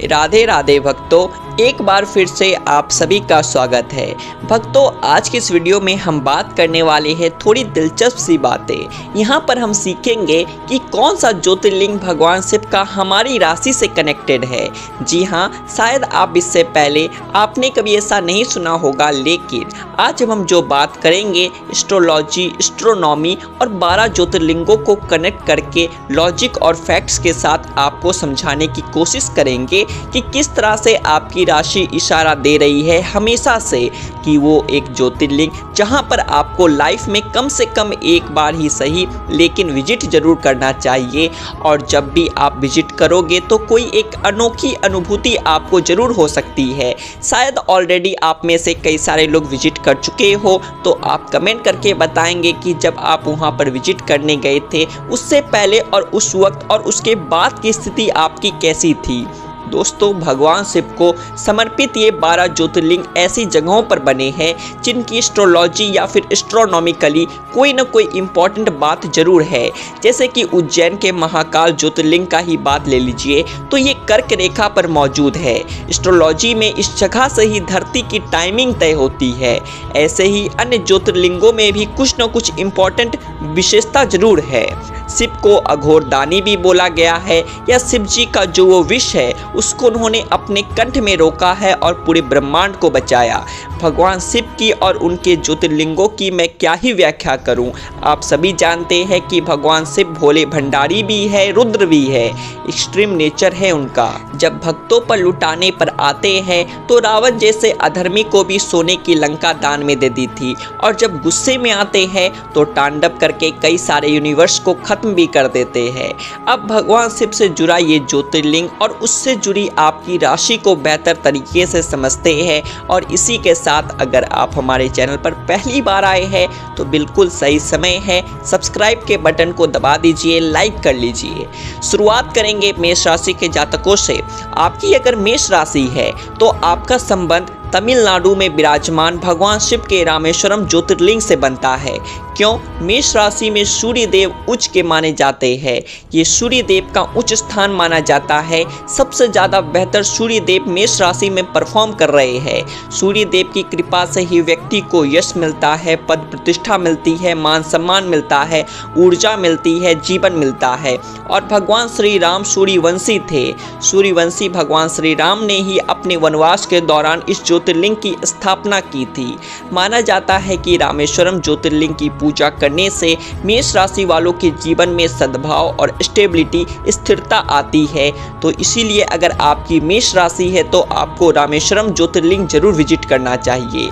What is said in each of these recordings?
राधे राधे भक्तों, एक बार फिर से आप सभी का स्वागत है। भक्तों, आज की इस वीडियो में हम बात करने वाले हैं थोड़ी दिलचस्प सी बातें। यहाँ पर हम सीखेंगे कि कौन सा ज्योतिर्लिंग भगवान शिव का हमारी राशि से कनेक्टेड है। जी हाँ, शायद आप इससे पहले आपने कभी ऐसा नहीं सुना होगा, लेकिन आज हम जो बात करेंगे एस्ट्रोलॉजी, एस्ट्रोनॉमी और 12 ज्योतिर्लिंगों को कनेक्ट करके लॉजिक और फैक्ट्स के साथ आपको समझाने की कोशिश करेंगे कि किस तरह से आपकी राशि इशारा दे रही है हमेशा से कि वो एक ज्योतिर्लिंग जहां पर आपको लाइफ में कम से कम एक बार ही सही लेकिन विजिट जरूर करना चाहिए। और जब भी आप विजिट करोगे तो कोई एक अनोखी अनुभूति आपको जरूर हो सकती है। शायद ऑलरेडी आप में से कई सारे लोग विजिट कर चुके हो, तो आप कमेंट करके बताएंगे कि जब आप वहां पर विजिट करने गए थे उससे पहले और उस वक्त और उसके बाद की स्थिति आपकी कैसी थी। दोस्तों, भगवान शिव को समर्पित ये 12 ज्योतिर्लिंग ऐसी जगहों पर बने हैं जिनकी एस्ट्रोलॉजी या फिर एस्ट्रोनॉमिकली कोई ना कोई इम्पॉर्टेंट बात जरूर है। जैसे कि उज्जैन के महाकाल ज्योतिर्लिंग का ही बात ले लीजिए तो ये कर्क रेखा पर मौजूद है। एस्ट्रोलॉजी में इस जगह से ही धरती की टाइमिंग तय होती है। ऐसे ही अन्य ज्योतिर्लिंगों में भी कुछ न कुछ इम्पॉर्टेंट विशेषता जरूर है। शिव को अघोरदानी भी बोला गया है, या शिव जी का जो वो विष है उसको उन्होंने अपने कंठ में रोका है और पूरे ब्रह्मांड को बचाया। भगवान शिव की और उनके ज्योतिर्लिंगों की मैं क्या ही व्याख्या करूं। आप सभी जानते हैं कि भगवान शिव भोले भंडारी भी है, रुद्र भी है। एक्सट्रीम नेचर है उनका। जब भक्तों पर लुटाने पर आते हैं तो रावण जैसे अधर्मी को भी सोने की लंका दान में दे दी थी, और जब गुस्से में आते हैं तो तांडव करके कई सारे यूनिवर्स को खत्म भी कर देते हैं। अब भगवान शिव से जुड़ा ये ज्योतिर्लिंग और उससे जुड़ी आपकी राशि को बेहतर तरीके से समझते हैं। और इसी के साथ अगर आप हमारे चैनल पर पहली बार आए हैं तो बिल्कुल सही समय है, सब्सक्राइब के बटन को दबा दीजिए, लाइक कर लीजिए। शुरुआत करेंगे मेष राशि के जातकों से। आपकी अगर मेष राशि है तो आपका संबंध तमिलनाडु में विराजमान भगवान शिव के रामेश्वरम ज्योतिर्लिंग से बनता है। क्यों? मेष राशि में सूर्य देव उच्च के माने जाते हैं। ये सूर्य देव का उच्च स्थान माना जाता है। सबसे ज़्यादा बेहतर सूर्य देव मेष राशि में परफॉर्म कर रहे हैं। सूर्य देव की कृपा से ही व्यक्ति को यश मिलता है, पद प्रतिष्ठा मिलती है, मान सम्मान मिलता है, ऊर्जा मिलती है, जीवन मिलता है। और भगवान श्री राम सूर्यवंशी थे। सूर्यवंशी भगवान श्री राम ने ही अपने वनवास के दौरान इस ज्योतिर्लिंग की स्थापना की थी। माना जाता है कि रामेश्वरम ज्योतिर्लिंग की पूजा करने से मेष राशि वालों के जीवन में सद्भाव और स्टेबिलिटी, स्थिरता आती है। तो इसीलिए अगर आपकी मेष राशि है तो आपको रामेश्वरम ज्योतिर्लिंग जरूर विजिट करना चाहिए।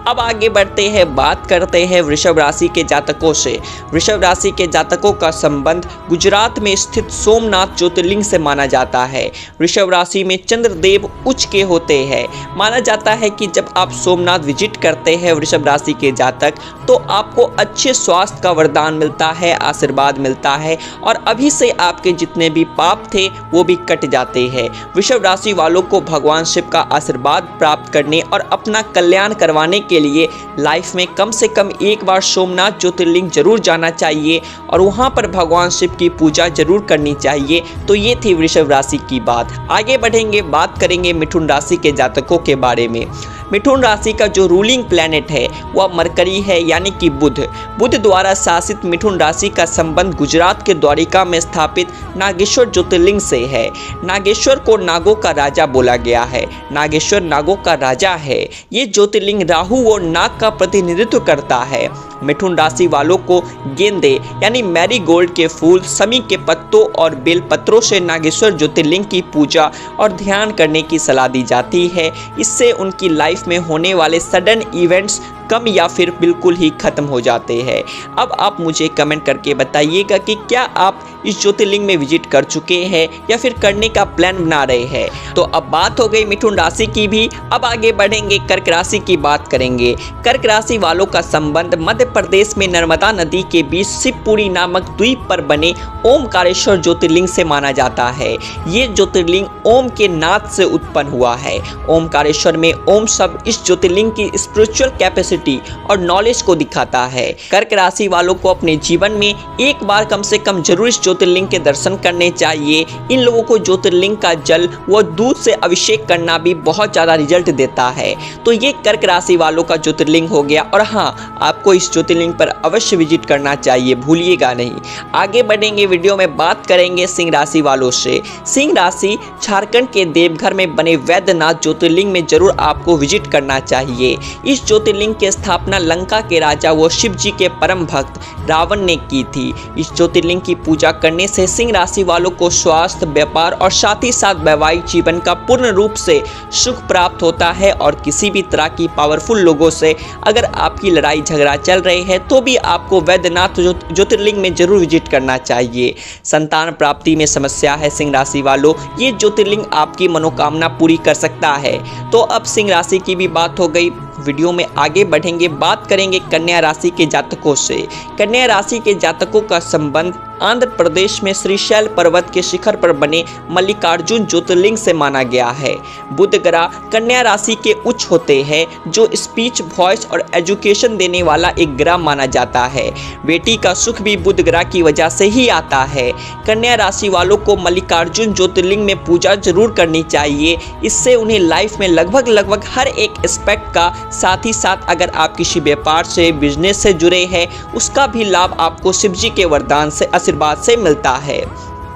अब आगे बढ़ते हैं, बात करते हैं वृषभ राशि के जातकों से। वृषभ राशि के जातकों का संबंध गुजरात में स्थित सोमनाथ ज्योतिर्लिंग से माना जाता है। वृषभ राशि में चंद्रदेव उच्च के होते हैं। माना जाता है कि जब आप सोमनाथ विजिट करते हैं वृषभ राशि के जातक, तो आपको अच्छे स्वास्थ्य का वरदान मिलता है, आशीर्वाद मिलता है, और अभी से आपके जितने भी पाप थे वो भी कट जाते हैं। वृषभ राशि वालों को भगवान शिव का आशीर्वाद प्राप्त करने और अपना कल्याण करवाने के लिए लाइफ में कम से कम एक बार सोमनाथ ज्योतिर्लिंग जरूर जाना चाहिए और वहां पर भगवान शिव की पूजा जरूर करनी चाहिए। तो ये थी वृषभ राशि की बात। आगे बढ़ेंगे, बात करेंगे मिथुन राशि के जातकों के बारे में। मिथुन राशि का जो रूलिंग प्लैनेट है वह मरकरी है, यानी कि बुध। बुध द्वारा शासित मिथुन राशि का संबंध गुजरात के द्वारिका में स्थापित नागेश्वर ज्योतिर्लिंग से है। नागेश्वर को नागों का राजा बोला गया है। नागेश्वर नागों का राजा है। ये ज्योतिर्लिंग राहु और नाग का प्रतिनिधित्व करता है। मिथुन राशि वालों को गेंदे यानी मैरीगोल्ड के फूल, समी के पत्तों और बेल पत्रों से नागेश्वर ज्योतिर्लिंग की पूजा और ध्यान करने की सलाह दी जाती है। इससे उनकी लाइफ में होने वाले सडन इवेंट्स कम या फिर बिल्कुल ही खत्म हो जाते हैं। अब आप मुझे कमेंट करके बताइएगा कि क्या आप इस ज्योतिर्लिंग में विजिट कर चुके हैं या फिर करने का प्लान बना रहे हैं। तो अब बात हो गई मिथुन राशि की भी। अब आगे बढ़ेंगे, कर्क राशि की बात करेंगे। कर्क राशि वालों का संबंध मध्य प्रदेश में नर्मदा नदी के बीच शिवपुरी नामक द्वीप पर बने ओमकारेश्वर ज्योतिर्लिंग से माना जाता है। ये ज्योतिर्लिंग ओम के नाद से उत्पन्न हुआ है। ओमकारेश्वर में ओम शब्द इस ज्योतिर्लिंग की स्पिरिचुअल कैपेसिटी और नॉलेज को दिखाता है। कर्क राशि वालों को अपने जीवन में एक बार कम से कम जरूर इस ज्योतिर्लिंग के दर्शन करने चाहिए। इन लोगों को ज्योतिर्लिंग का जल व दूध से अभिषेक करना भी बहुत ज़्यादा रिजल्ट देता है। तो ये कर्क राशि वालों का ज्योतिर्लिंग हो गया। और हाँ, आपको इस ज्योतिर्लिंग पर अवश्य विजिट करना चाहिए, भूलिएगा नहीं। आगे बढ़ेंगे, वीडियो में बात करेंगे सिंह राशि वालों से। सिंह राशि झारखंड के देवघर में बने वैद्यनाथ ज्योतिर्लिंग में जरूर आपको विजिट करना चाहिए। इस ज्योतिर्लिंग की स्थापना लंका के राजा व शिव जी के परम भक्त रावण ने की थी। इस ज्योतिर्लिंग की पूजा करने से सिंह राशि वालों को स्वास्थ्य, व्यापार और साथ ही साथ वैवाहिक जीवन का पूर्ण रूप से सुख प्राप्त होता है। और किसी भी तरह की पावरफुल लोगों से अगर आपकी लड़ाई झगड़ा चल रहे हैं तो भी आपको वैद्यनाथ ज्योतिर्लिंग में जरूर विजिट करना चाहिए। संतान प्राप्ति में समस्या है सिंह राशि वालों, ये ज्योतिर्लिंग आपकी मनोकामना पूरी कर सकता है। तो अब सिंह राशि की भी बात हो गई। वीडियो में आगे बढ़ेंगे, बात करेंगे कन्या राशि के जातकों से। कन्या राशि के जातकों का संबंध आंध्र प्रदेश में श्रीशैल पर्वत के शिखर पर बने मल्लिकार्जुन ज्योतिर्लिंग से माना गया है। बुध ग्रह कन्या राशि के उच्च होते हैं, जो स्पीच, वॉइस और एजुकेशन देने वाला एक ग्रह माना जाता है। बेटी का सुख भी बुध ग्रह की वजह से ही आता है। कन्या राशि वालों को मल्लिकार्जुन ज्योतिर्लिंग में पूजा जरूर करनी चाहिए। इससे उन्हें लाइफ में लगभग हर एक एस्पेक्ट का, साथ ही साथ अगर आप किसी व्यापार से, बिजनेस से जुड़े हैं, उसका भी लाभ आपको शिव जी के वरदान से, आशीर्वाद से मिलता है।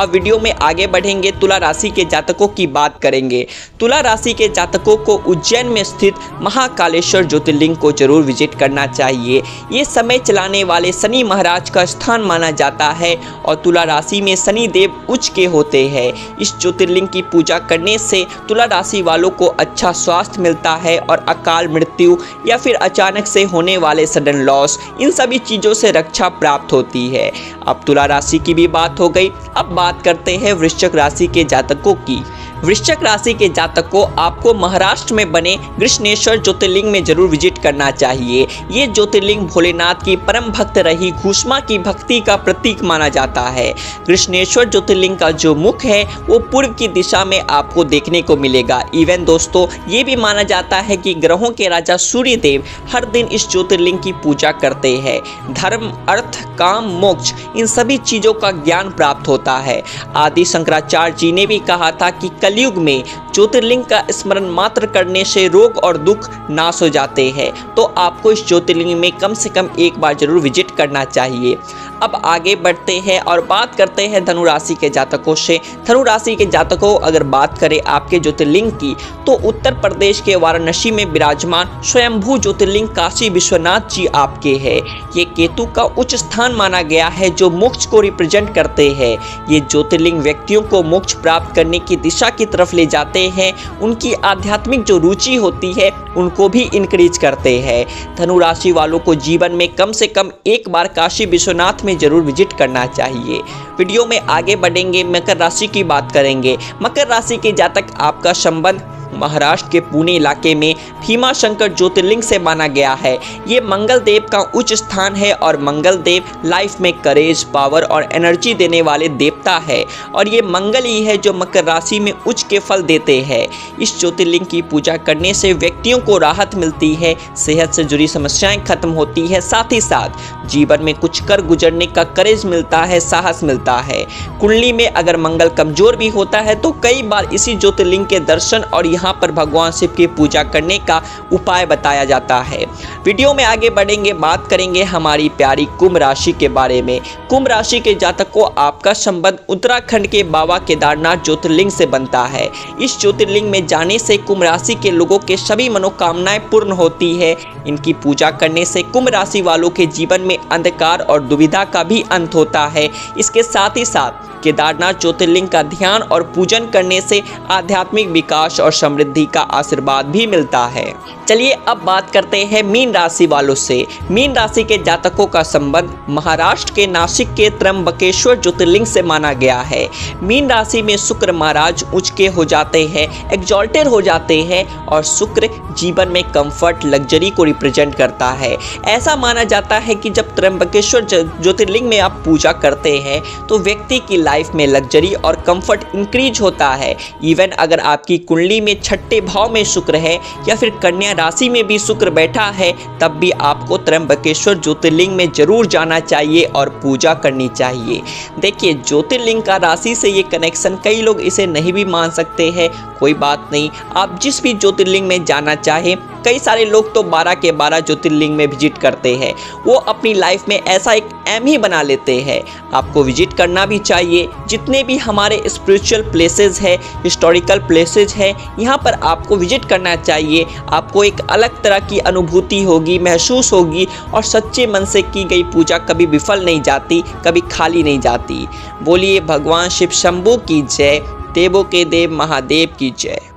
अब वीडियो में आगे बढ़ेंगे, तुला राशि के जातकों की बात करेंगे। तुला राशि के जातकों को उज्जैन में स्थित महाकालेश्वर ज्योतिर्लिंग को जरूर विजिट करना चाहिए। ये समय चलाने वाले शनि महाराज का स्थान माना जाता है और तुला राशि में शनि देव उच्च के होते हैं। इस ज्योतिर्लिंग की पूजा करने से तुला राशि वालों को अच्छा स्वास्थ्य मिलता है और अकाल मृत्यु या फिर अचानक से होने वाले सडन लॉस, इन सभी चीज़ों से रक्षा प्राप्त होती है। अब तुला राशि की भी बात हो गई। अब बात करते हैं वृश्चिक राशि के जातकों की। वृश्चिक राशि के जातकों, आपको महाराष्ट्र में बने कृष्णेश्वर ज्योतिर्लिंग में जरूर विजिट करना चाहिए। ये ज्योतिर्लिंग भोलेनाथ की परम भक्त रही घुष्मा की भक्ति का प्रतीक माना जाता है। कृष्णेश्वर ज्योतिर्लिंग का जो मुख है वो पूर्व की दिशा में आपको देखने को मिलेगा। इवन दोस्तों, ये भी माना जाता है कि ग्रहों के राजा सूर्य देव हर दिन इस ज्योतिर्लिंग की पूजा करते हैं। धर्म, अर्थ, काम, मोक्ष, इन सभी चीजों का ज्ञान प्राप्त होता है। आदि शंकराचार्य जी ने भी कहा था कि कलयुग में ज्योतिर्लिंग का स्मरण मात्र करने से रोग और दुख नाश हो जाते हैं। तो आपको इस ज्योतिर्लिंग में कम से कम एक बार जरूर विजिट करना चाहिए। अब आगे बढ़ते हैं और बात करते हैं धनु राशि के जातकों से। धनु राशि के जातकों, अगर बात करें आपके ज्योतिर्लिंग की, तो उत्तर प्रदेश के वाराणसी में विराजमान स्वयंभू ज्योतिर्लिंग काशी विश्वनाथ जी आपके हैं। ये केतु का उच्च स्थान माना गया है, जो मोक्ष को रिप्रेजेंट करते हैं। ये ज्योतिर्लिंग व्यक्तियों को मोक्ष प्राप्त करने की दिशा की तरफ ले जाते हैं। उनकी आध्यात्मिक जो रुचि होती है उनको भी इंकरेज करते हैं। धनु राशि वालों को जीवन में कम से कम एक बार काशी विश्वनाथ में जरूर विजिट करना चाहिए। वीडियो में आगे बढ़ेंगे, मकर राशि की बात करेंगे। मकर राशि के जातक, आपका संबंध महाराष्ट्र के पुणे इलाके में भीमा शंकर ज्योतिर्लिंग से माना गया है। ये मंगल देव का उच्च स्थान है और मंगल देव लाइफ में करेज, पावर और एनर्जी देने वाले देवता है। और ये मंगल ही है जो मकर राशि में उच्च के फल देते हैं। इस ज्योतिर्लिंग की पूजा करने से व्यक्तियों को राहत मिलती है, सेहत से जुड़ी समस्याएं खत्म होती है, साथ ही साथ जीवन में कुछ कर गुजरने का करेज मिलता है, साहस मिलता है। कुंडली में अगर मंगल कमजोर भी होता है तो कई बार इसी ज्योतिर्लिंग के दर्शन और यहाँ पर भगवान शिव की पूजा करने का उपाय बताया जाता है। वीडियो में आगे बढ़ेंगे, बात करेंगे हमारी प्यारी कुंभ राशि के बारे में। कुंभ राशि के जातकों, आपका संबंध उत्तराखंड के बाबा केदारनाथ ज्योतिर्लिंग से बनता है। इस ज्योतिर्लिंग में जाने से कुंभ राशि के लोगों के सभी मनोकामनाएं पूर्ण होती है। इनकी पूजा करने से कुंभ राशि वालों के जीवन में अंधकार और दुविधा का भी अंत होता है। इसके साथ ही साथ केदारनाथ ज्योतिर्लिंग का ध्यान और पूजन करने से आध्यात्मिक विकास और समृद्धि का आशीर्वाद भी मिलता है। चलिए अब बात करते हैं मीन राशि वालों से। मीन राशि के जातकों का संबंध महाराष्ट्र के नासिक के त्र्यंबकेश्वर ज्योतिर्लिंग से माना गया है। मीन राशि में शुक्र महाराज उच्च के हो जाते हैं, एग्जॉल्टेड हो जाते हैं और शुक्र जीवन में कंफर्ट, लग्जरी को रिप्रेजेंट करता है। ऐसा माना जाता है कि जब त्र्यंबकेश्वर ज्योतिर्लिंग में आप पूजा करते हैं तो व्यक्ति की लाइफ में लग्जरी और कंफर्ट इंक्रीज होता है। इवन अगर आपकी कुंडली में छठे भाव में शुक्र है या फिर कन्या राशि में भी शुक्र बैठा है, तब भी आपको त्र्यंबकेश्वर ज्योतिर्लिंग में जरूर जाना चाहिए और पूजा करनी चाहिए। देखिए, ज्योतिर्लिंग का राशि से ये कनेक्शन, कई लोग इसे नहीं भी मान सकते हैं, कोई बात नहीं। आप जिस भी ज्योतिर्लिंग में जाना चाहें, कई सारे लोग तो 12 के 12 ज्योतिर्लिंग में विजिट करते हैं, वो अपनी लाइफ में ऐसा एक एम ही बना लेते हैं। आपको विजिट करना भी चाहिए। जितने भी हमारे स्पिरिचुअल प्लेसेस है, हिस्टोरिकल प्लेसेस है, यहाँ पर आपको विजिट करना चाहिए। आपको एक अलग तरह की अनुभूति होगी, महसूस होगी, और सच्चे मन से की गई पूजा कभी विफल नहीं जाती, कभी खाली नहीं जाती। बोलिए भगवान शिव शंभू की जय, देवों के देव महादेव की जय।